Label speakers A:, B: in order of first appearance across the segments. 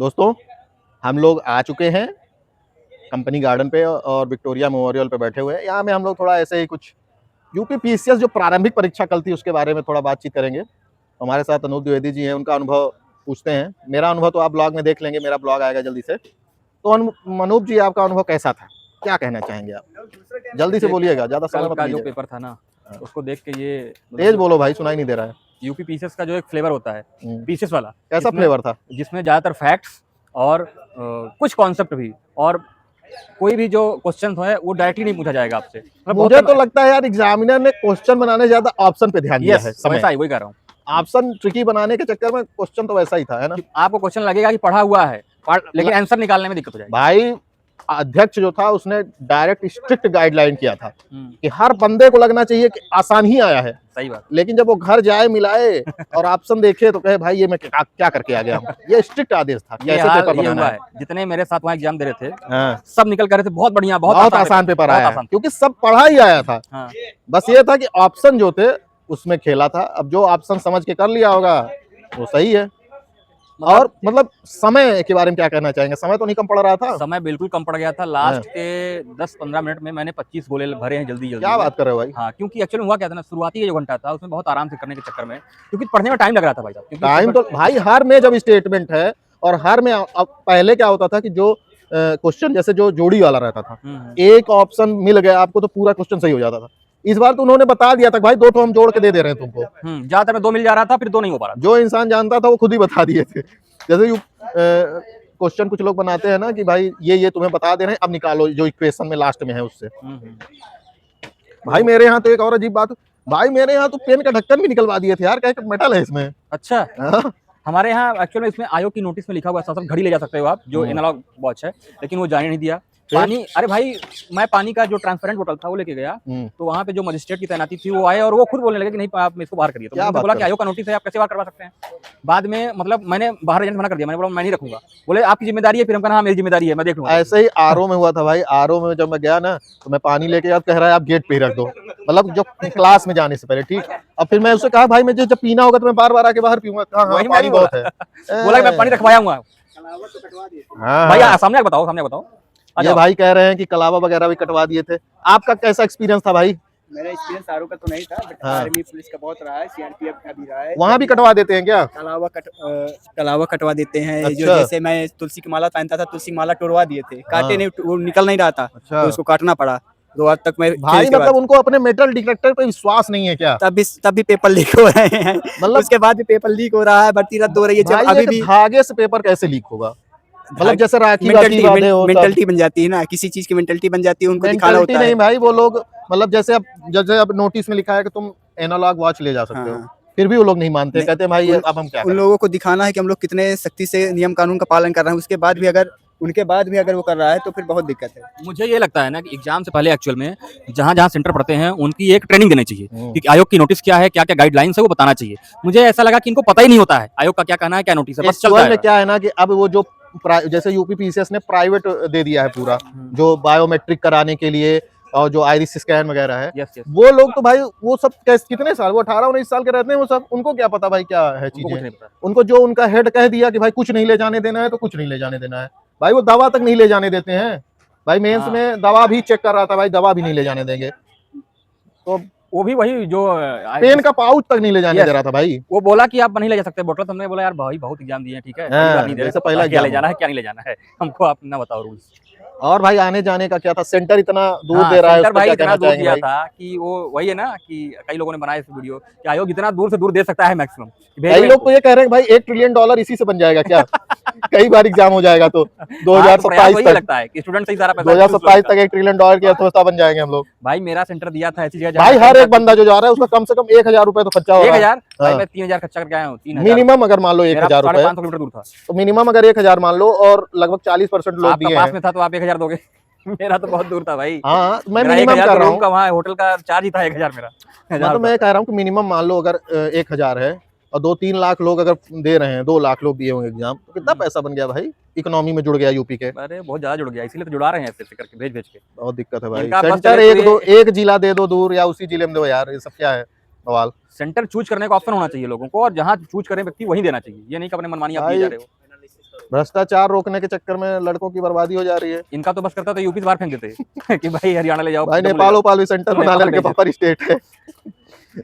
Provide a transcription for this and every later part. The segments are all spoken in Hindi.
A: दोस्तों हम लोग आ चुके हैं कंपनी गार्डन पे और विक्टोरिया मेमोरियल पे बैठे हुए हैं। यहाँ में हम लोग थोड़ा ऐसे ही कुछ यूपी पीसीएस जो प्रारंभिक परीक्षा कल थी उसके बारे में थोड़ा बातचीत करेंगे। हमारे साथ अनूप द्विवेदी जी हैं, उनका अनुभव पूछते हैं। मेरा अनुभव तो आप ब्लॉग में देख लेंगे, मेरा ब्लॉग आएगा जल्दी से। तो अनूप जी, आपका अनुभव कैसा था, क्या कहना चाहेंगे आप? जल्दी से बोलिएगा, ज्यादा समय मत
B: का जो
A: लीजिएगा।
B: पेपर था ना, उसको देख के ये
A: तेज बोलो भाई, सुनाई नहीं दे रहा है।
B: यूपी पीसीएस का जो एक फ्लेवर होता है, पीसीएस वाला,
A: कैसा फ्लेवर था?
B: जिसमें ज्यादातर फैक्ट्स और कुछ कॉन्सेप्ट भी और कोई भी जो क्वेश्चन है वो डायरेक्टली नहीं पूछा जाएगा आपसे।
A: मुझे तो लगता है यार एग्जामिनर ने क्वेश्चन बनाने ज्यादा ऑप्शन पे ध्यान दिया है।
B: वैसा ही, वही कह रहा हूँ।
A: ऑप्शन ट्रिकी बनाने के चक्कर में क्वेश्चन तो वैसा ही था, है ना?
B: आपको क्वेश्चन लगेगा कि पढ़ा हुआ है, लेकिन आंसर निकालने में दिक्कत हो जाएगी।
A: भाई अध्यक्ष जो था उसने डायरेक्ट स्ट्रिक्ट गाइडलाइन किया था कि हर बंदे को लगना चाहिए कि आसान ही आया है।
B: सही बात।
A: लेकिन जब वो घर जाए, मिलाए और ऑप्शन देखे तो कहे भाई ये मैं क्या करके आ गया हूँ। ये स्ट्रिक्ट आदेश था कैसे पेपर बनाना है।
B: जितने मेरे साथ वहाँ एग्जाम दे रहे थे, सब निकल कर रहे थे बहुत बढ़िया, बहुत
A: आसान पेपर आया, क्योंकि सब पढ़ा ही आया था। बस ये था कि ऑप्शन जो थे उसमें खेला था। अब जो ऑप्शन समझ के कर लिया होगा वो सही है। और मतलब समय के बारे में क्या कहना चाहेंगे? समय तो नहीं कम पड़ रहा था?
B: समय बिल्कुल कम पड़ गया था। लास्ट के 10-15 मिनट में मैंने 25 गोले भरे हैं जल्दी।
A: क्या बात कर रहे हो भाई?
B: हाँ, क्योंकि एक्चुअली हुआ क्या था ना, शुरुआती जो घंटा था उसमें बहुत आराम से करने के चक्कर में, क्योंकि पढ़ने में टाइम लग रहा था भाई साहब।
A: टाइम तो भाई हर में जब स्टेटमेंट है और हर में पहले क्या होता था कि जो क्वेश्चन जैसे जो जोड़ी वाला रहता था, एक ऑप्शन मिल गया आपको तो पूरा क्वेश्चन सही हो जाता था। इस बार तो उन्होंने बता दिया था भाई 2 तो हम जोड़ के दे रहे हैं तुमको।
B: ज्यादातर में 2 मिल जा रहा था, फिर 2 नहीं हो पा रहा।
A: जो इंसान जानता था वो खुद ही बता दिए थे। जैसे क्वेश्चन कुछ लोग बनाते हैं ना कि भाई ये तुम्हें बता दे रहे हैं, अब निकालो जो इक्वेशन में लास्ट में है उससे। भाई मेरे यहाँ तो एक और अजीब बात, भाई मेरे यहाँ तो पेन का ढक्कन भी निकलवा दिए थे यार, क्या मेटल है इसमें।
B: अच्छा। हमारे यहाँ एक्चुअली इसमें आयोग की नोटिस में लिखा हुआ है घड़ी ले जा सकते हो आप, जो एनालॉग वॉच है, लेकिन वो जाने नहीं दिया। पानी, अरे भाई मैं पानी का जो ट्रांसपेरेंट बोतल था वो लेके गया, तो वहाँ पे जो मजिस्ट्रेट की तैनाती थी वो आए और वो खुद बोलने लगे कि नहीं आप इसको बाहर करिए। तो मैंने बोला कि आयोग का नोटिस है, आप कैसे बाहर करवा सकते हैं। बाद में मतलब मैंने बाहर एजेंट मना कर दिया, मैंने बोला मैं नहीं रखूंगा। बोले आपकी जिम्मेदारी है, फिर हम कहा हाँ मेरी जिम्मेदारी है, मैं देख लूंगा।
A: ऐसे ही आरओ में हुआ था भाई। आरओ में जब मैं गया ना तो मैं पानी लेके, आप कह रहा है आप गेट पे ही रख दो, मतलब जो क्लास में जाने से पहले, ठीक। अब फिर मैं उससे कहा भाई मुझे जब पीना होगा तो मैं बार बार आके बाहर पीऊंगा। पानी बहुत है।
B: बोला मैं पानी रखवाया हूँ भैया, सामने बताओ, सामने बताओ।
A: ये भाई कह रहे हैं कि कलावा वगैरह भी कटवा दिए थे। आपका कैसा एक्सपीरियंस था भाई?
C: मेरा एक्सपीरियंस आरओ का तो नहीं था, बट आर्मी पुलिस का बहुत रहा है, सीआरपीएफ का भी रहा है।
A: वहाँ भी कटवा देते हैं क्या?
C: कलावा कटवा देते हैं।
A: अच्छा।
C: जो जैसे मैं तुलसी की माला पहनता था, तुलसी की माला तोड़वा दिए थे, काटे नहीं, वो निकल नहीं रहा था। अच्छा। तो उसको काटना पड़ा। 2 आज तक मैं
A: भाई मतलब उनको अपने मेटल डिटेक्टर पे विश्वास नहीं है क्या?
C: तब भी पेपर लीक हो रहे हैं, मतलब उसके बाद भी पेपर लीक हो रहा है, बढ़ती रद्द हो रही है। अभी भी धागे
A: से पेपर कैसे लीक होगा? मतलब जैसे
C: मेंटलिटी बन जाती है ना, किसी चीज की मेंटलिटी बन जाती है, उनको दिखाना होता है।
A: नहीं भाई, वो लोग मतलब जैसे अब नोटिस में लिखा है कि तुम एनालॉग वॉच ले जा सकते हो, फिर भी वो लोग नहीं मानते, कहते हैं भाई अब हम क्या करें।
C: उन लोगों को दिखाना है कि हम लोग कितने सख्ती से नियम कानून का पालन कर रहे हैं, उसके बाद भी अगर वो कर रहा है तो फिर बहुत दिक्कत है।
B: मुझे ये लगता है ना कि एग्जाम से पहले एक्चुअल में जहाँ सेंटर पढ़ते हैं उनकी एक ट्रेनिंग देनी चाहिए कि आयोग की नोटिस क्या है, क्या क्या गाइडलाइंस है वो बताना चाहिए। मुझे ऐसा लगा कि इनको पता ही नहीं होता है आयोग का क्या कहना है, क्या नोटिस है, बस चलता है।
A: क्या है ना कि अब वो जो जैसे यूपी पीसीएस ने प्राइवेट दे दिया है पूरा, जो बायोमेट्रिक कराने के लिए और जो आइरिस स्कैन वगैरह है, वो लोग तो भाई वो सब कितने साल, वो 18-19 साल के रहते हैं वो सब, उनको क्या पता भाई क्या है चीजें। उनको जो उनका हेड कह दिया कि भाई कुछ नहीं ले जाने देना है तो कुछ नहीं ले जाने देना है। भाई वो दवा तक नहीं ले जाने देते हैं भाई। मेंस में दवा भी चेक कर रहा था भाई, दवा भी नहीं ले जाने देंगे। तो वो भी वही जो पेन का पाउच तक नहीं ले जाने दे रहा था भाई। वो बोला कि आप नहीं ले जा सकते बोतल। तुमने बोला यार भाई बहुत एग्जाम दिए हैं, ठीक है, पहला क्या ले जाना है क्या नहीं ले जाना है, हमको आप ना बताओ रूल्स। और भाई आने जाने का क्या था? सेंटर इतना दूर दे रहा है, सेंटर भाई इतना दूर दिया था कि वो वही है ना कि कई लोगों ने बनाया इस वीडियो कि आयोग इतना दूर से दूर दे सकता है मैक्सिमम। कई लोग तो ये कह रहे हैं भाई $1 ट्रिलियन इसी से बन जाएगा क्या? कई बार एग्जाम हो जाएगा तो 2027 तक लगता है कि स्टूडेंट से ही सारा पैसा 2027 तक $1 ट्रिलियन की अर्थव्यवस्था बन जाएंगे हम लोग। भाई मेरा सेंटर दिया था ऐसी जगह, भाई हर एक बंदा जो जा रहा है उसका कम से कम 1000 रुपए तो खर्चा हो रहा है। 1000 भाई मैं 3000 खर्चा करके आया हूँ। मिनिमम अगर मान लो 1000 रुपए, 500 किलोमीटर दूर था तो मिनिमम अगर 1000 मान लो और लगभग 40% लोग दिए पास में था तो आप 1000 दोगे। मेरा तो बहुत दूर था भाई। हाँ मैं मिनिमम कर रहा हूँ, वहाँ होटल का चार्ज ही था 1000 मेरा। तो मैं कह रहा हूँ कि मिनिमम मान लो अगर 1000 है और 2-3 लाख लोग अगर दे रहे हैं, 2 लाख लोग दिए होंगे एग्जाम, तो कितना पैसा बन गया भाई, इकोनॉमी में जुड़ गया यूपी के। अरे बहुत ज्यादा जुड़ गया, इसीलिए तो जुड़ा रहे हैं ऐसे करके भेज भेज के। बहुत दिक्कत है भाई। सेंटर एक जिला दे दो दूर या उसी जिले में दो यार, ये सब क्या है सवाल। सेंटर चूज करने का ऑप्शन होना चाहिए लोगों को, और जहाँ चूज करें व्यक्ति वही देना चाहिए, ये नहीं कि अपने मनमानी आप दिए जा रहे हो। भ्रष्टाचार रोकने के चक्कर में लड़कों की बर्बादी हो जा रही है।
B: इनका तो बस करता तो यूपी से बाहर फेंक देते कि भाई हरियाणा ले जाओ,
A: भाई
B: जम्मू ले
A: नेपाल
B: जाओ।
A: ओपाल भी सेंटर
B: तो
A: बना
B: नेपाल
A: लेने के
B: भेज
A: बफर स्टेट है।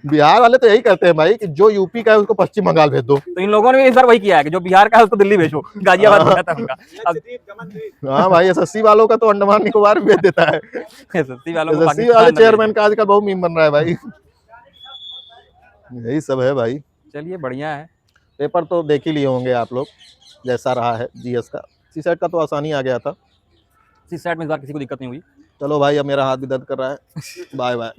A: बिहार वाले तो यही करते हैं भाई कि जो यूपी का है उसको पश्चिम बंगाल भेज दो।
B: तो इन लोगों ने भी इस बार वही किया है कि जो बिहार का है उसको दिल्ली भेजो, गाजियाबाद भेजा था उनका। अब
A: हाँ भाई एसएससी वालों का तो अंडमान निकोबार भी भेज देता है।
B: एसएससी वालों को
A: एसएससी वाले
B: पाकिस्तान ना
A: चेयरमैन
B: भेजो।
A: का आजकल बहुत मीम बन रहा है भाई। यही सब है भाई।
B: चलिए बढ़िया है।
A: पेपर तो देख ही लिए होंगे आप लोग, जैसा रहा है जीएस का। सीसेट का तो आसानी आ गया था।
B: इस साइड में इस बार किसी को दिक्कत नहीं हुई।
A: चलो भाई अब मेरा हाथ भी दर्द कर रहा है। Bye bye.